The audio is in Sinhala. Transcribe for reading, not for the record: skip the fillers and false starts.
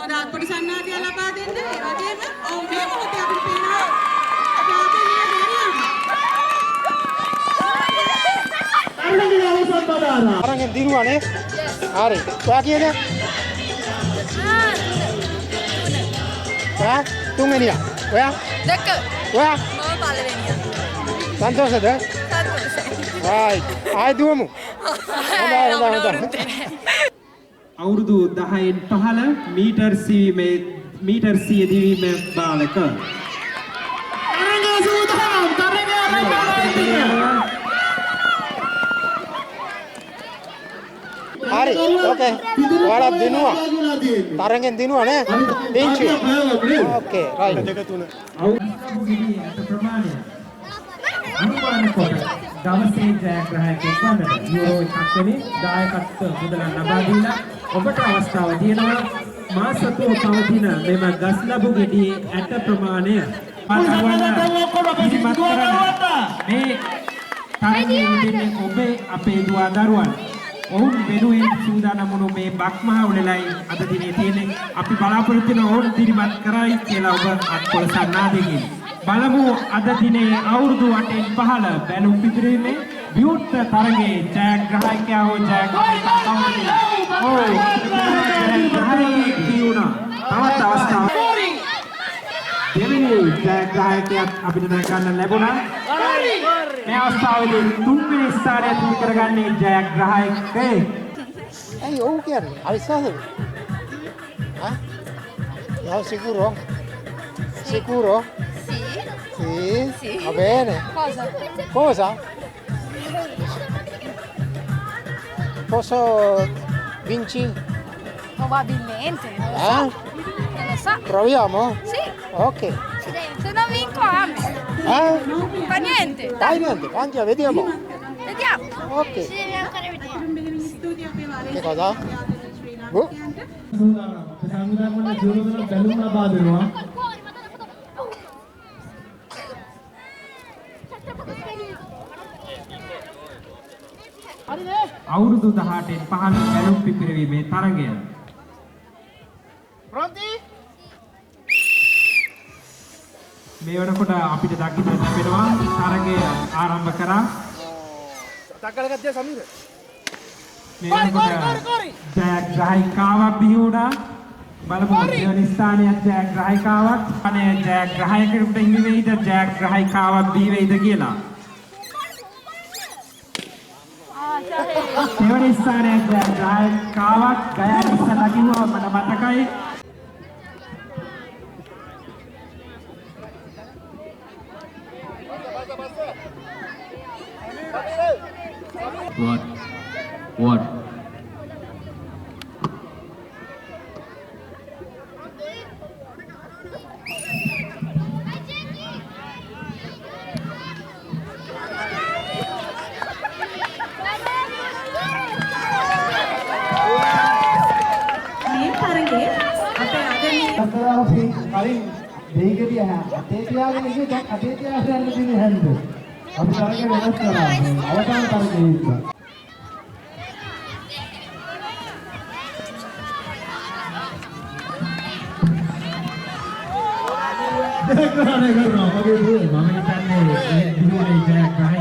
හොඳ පොඩි සන්නාදිය ලබා දෙන්න. ඒ වගේම ඔව් මේ මොහොතේ අපිට පේනවා අපි ආපෙන්නේ හරියම. අරගෙන දිනුවානේ. හරි. ඔයා කියන්නේ? ඔයා තුන්වෙනියා. ඔයා? දෙක. ඔයා? මම පළවෙනියා. සන්තෝෂද? සතුටුයි. right. ආයෙ දුවමු. හොඳයි. අවුරුදු 10න් 15 මීටර් සිය දිවීමේ බාලක හරි ඕකේ ඔයාලා දිනුවා තරගෙන් දිනුවා නේ පින්චි ඕකේ රයිට් දෙක තුන අනුමාන කොට දවසේ ජයග්‍රාහකයෙක් වන්නට යුරෝ 1ක් වෙනි දායකත්ව මුදල ලබා දීලා ඔබට අවස්ථාව තියෙනවා මාස 7 පවතින මෙම ගස් ලැබු ගෙඩියේ ඇට ප්‍රමාණය මේ තරගයේ ඉන්නේ ඔබේ අපේ දුවා දරුවන් ඔවුන් වෙනුවෙන් සූදානම් වුණු මේ බක්මහා උළෙලයි අද දිනේ තියෙන්නේ අපි බලාපොරොත්තු වෙන ඔවුන් දිරිමත් කරයි කියලා ඔබ අත්කොළ සන්නාදයෙන් බලමු අද දිනේ අවුරුදු 8න් 15 බැලුම් පිපිරීමේ විවුර්ත තරගයේ ජයග්‍රාහකයා හෝ ජයග්‍රාහිකා කවුද? ජයග්‍රාහකයෙක් කියුණා. තවත් අවස්ථාවක්. දෙවෙනි ජයග්‍රාහකයාත් අපිට දැනගන්න ලැබුණා. මේ අවස්ථාවේදී තුන්වෙනි ස්ථානය තුල කරගන්නේ ජයග්‍රාහකයෙක්. ඇයි ඔව් කියන්නේ අවිශ්වාසද? හා? යා සිකුරෝ සිකුරෝ Sì, va bene. Cosa? Cosa? Posso vincere? Probabilmente, non lo so. Non lo so. Proviamo? Sì. Ok. Se non vinco, amo. Fa niente. Dai niente, anche vediamo. Vediamo. Ok. Ci devi ancora vedere. Che cosa? Boh. අවුරුදු 18න් 15 බැලුම් පිපිරීමේ තරගය. Pronti? මේ වෙනකොට අපිට දකින්න ලැබෙනවා තරගය ආරම්භ කරා. Takkala ගත්තා සමීර. මේ වෙනකොට ජයග්‍රාහිකාවක් බිහි වුණා. බලමු දෙවනි ස්ථානයේ ජයග්‍රාහිකාවක් අනේ ජයග්‍රාහකයෙකුට හිමි වෙයිද ජයග්‍රාහිකාවක් බිහි වෙයිද කියලා. දෙවනි ස්ථානයේ ජයග්‍රාහකාවක් ගයාන ඉස්සලා කිව්වා මට මතකයි. What? කලින් දෙයිගදී අතේ තියාගෙන ඉන්නේ දැන් අතේ තියාගෙන යන්න තියෙන හැන්ද අපි තරගේ වෙනස් කරා අවසාන තරගේ ඉන්න කරනවා මගේ දුවේ මම හිතන්නේ මේ දිනුනේ ජයග්‍රාහක